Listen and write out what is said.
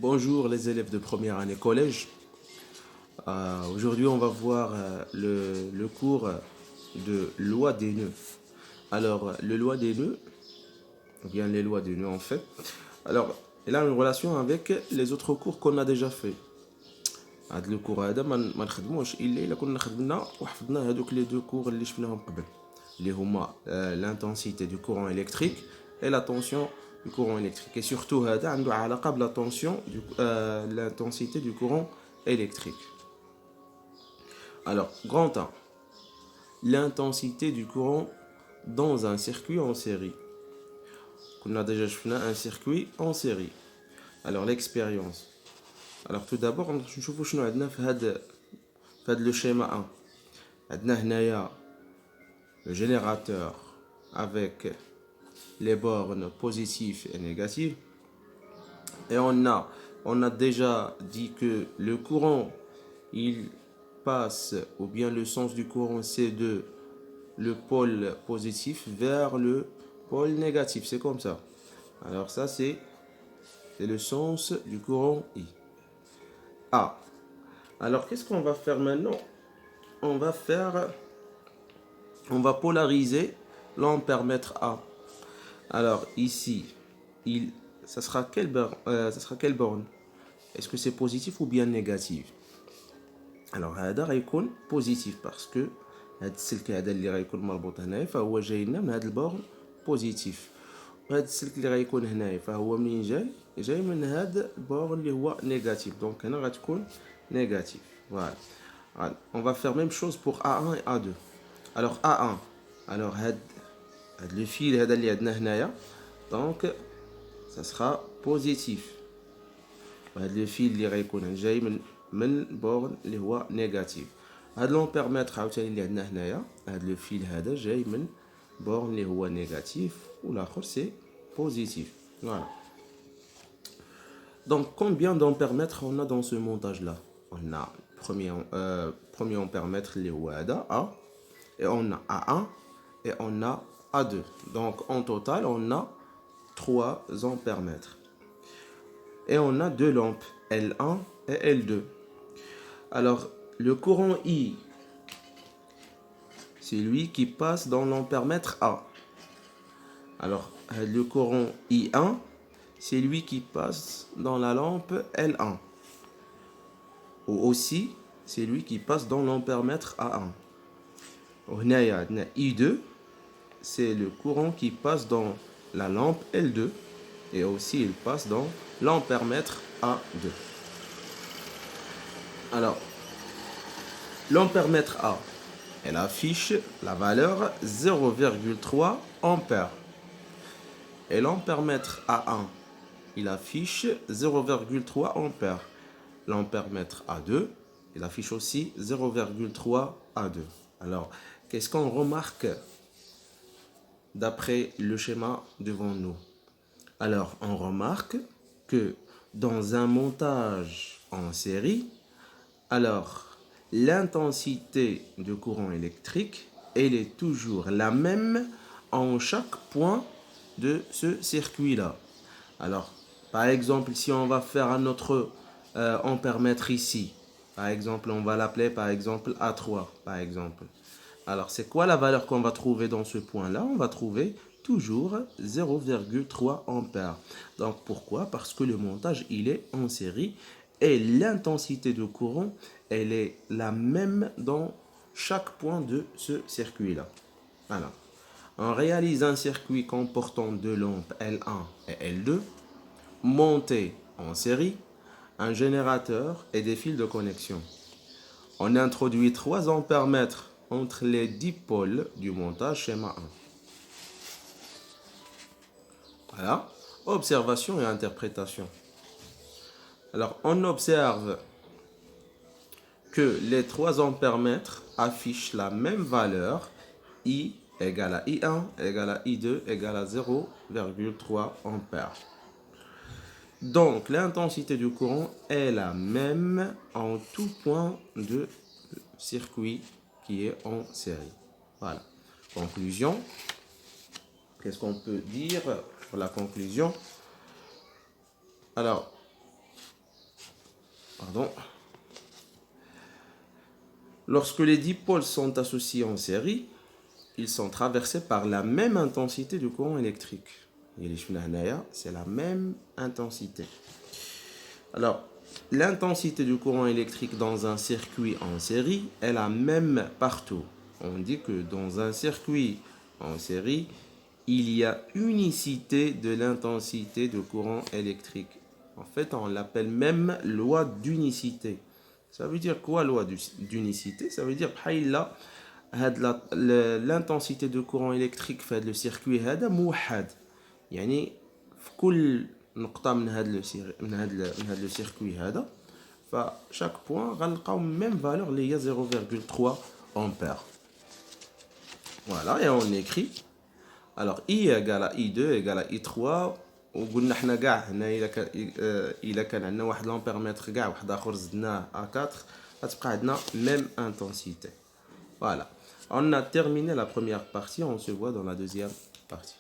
Bonjour les élèves de première année collège. Aujourd'hui, on va voir le cours de loi des nœuds. Alors, le loi des nœuds, ou bien les lois des nœuds en fait. Alors, elle a une relation avec les autres cours qu'on a déjà fait. هذا لو كور هذا ما نخدموش الا كنا خدمنا وحفظنا هذوك لي دو كور اللي شفناهم قبل اللي هما l'intensité du courant électrique et la tension du courant électrique et surtout هذا عنده علاقه بلا tension l'intensité du courant électrique. Alors, grand 1, l'intensité du courant dans un circuit en série. On a déjà fait un circuit en série. Alors, l'expérience. Alors, tout d'abord, on va voir le schéma 1. On a le générateur avec les bornes positives et négatives. Et on a déjà dit que le courant, il passe, ou bien le sens du courant, c'est de le pôle positif vers le pôle négatif. C'est comme ça. Alors ça, c'est le sens du courant I. A. Alors, qu'est-ce qu'on va faire maintenant? On va polariser l'ampèremètre A. Alors, ici, ça sera quelle borne? Est-ce que c'est positif ou bien négatif? Alors, هذا غيكون positif parce que هذا السلك هذا اللي غيكون مربوط هنايا فهو جاي لنا من هذا البورن بوزيتيف، وهذا السلك اللي غيكون هنايا فهو منين جاي من هذا البورن اللي هو نيجاتيف. دونك هنا غتكون négatif. Voilà. On va faire même chose pour A1 et A2. Alors A1, alors le fil هذا اللي عندنا هنايا donc ça sera positif. وهذا le fil اللي غيكون جاي من بورن اللي هو نيجاتيف. هذا لومبيرمتر عاوتاني اللي عندنا هنايا هذا لو فيل هذا جاي من بورن اللي هو نيجاتيف والاخر سي بوزيتيف. Voilà. Donc combien d'ampèremètres on a dans ce montage là? On a premier ampèremètre اللي هو هذا A, et on a A1 et on a A2. Donc en total on a 3 ampèremètres. Et on a deux lampes L1 et L2. Alors, le courant I, c'est lui qui passe dans l'ampèremètre A. Alors, le courant I1, c'est lui qui passe dans la lampe L1. Ou aussi, c'est lui qui passe dans l'ampèremètre A1. I2, c'est le courant qui passe dans la lampe L2. Et aussi, il passe dans l'ampèremètre A2. Alors, l'ampèremètre A, elle affiche la valeur 0,3 ampères. Et l'ampèremètre A1, il affiche 0,3 ampères. L'ampèremètre A2, il affiche aussi 0,3 A2. Alors, qu'est-ce qu'on remarque d'après le schéma devant nous? Alors, on remarque que dans un montage en série, alors l'intensité du courant électrique, elle est toujours la même en chaque point de ce circuit-là. Alors, par exemple, si on va faire un autre ampèremètre ici, par exemple, on va l'appeler par exemple A3, par exemple. Alors, c'est quoi la valeur qu'on va trouver dans ce point-là? On va trouver toujours 0,3 ampères. Donc pourquoi? Parce que le montage il est en série et l'intensité de courant elle est la même dans chaque point de ce circuit là. Voilà. On réalise un circuit comportant deux lampes L1 et L2 montés en série, un générateur et des fils de connexion. On introduit 3 ampèremètres entre les dipôles du montage schéma 1. Voilà, observation et interprétation. Alors, on observe que les 3 ampèremètres affichent la même valeur, I égale à I1 égale à I2 égale à 0,3 ampères. Donc, l'intensité du courant est la même en tout point de circuit qui est en série. Voilà. Conclusion. Qu'est-ce qu'on peut dire pour la conclusion? Alors, Pardon. Lorsque les dipôles sont associés en série, ils sont traversés par la même intensité de courant électrique. C'est la même intensité. Alors, l'intensité du courant électrique dans un circuit en série est la même partout. On dit que dans un circuit en série, il y a unicité de l'intensité de courant électrique. En fait, on l'appelle même loi d'unicité. Ça veut dire quoi, loi d'unicité? Ça veut dire l'intensité de courant électrique fait le circuit هذا موحد. يعني في كل نقطة من هذا السيركوي هذا فشاك بوين غنلقاو même valeur اللي هي 0,3 ampères. Voilà, et on écrit. Alors I égale à I2 égale à I3. وقلنا حنا كاع هنا الا كان عندنا واحد لامبيرمتر كاع واحد اخر زدناه A4 غتبقى عندنا même intensité. Voilà. On a terminé la première partie, on se voit dans la deuxième partie.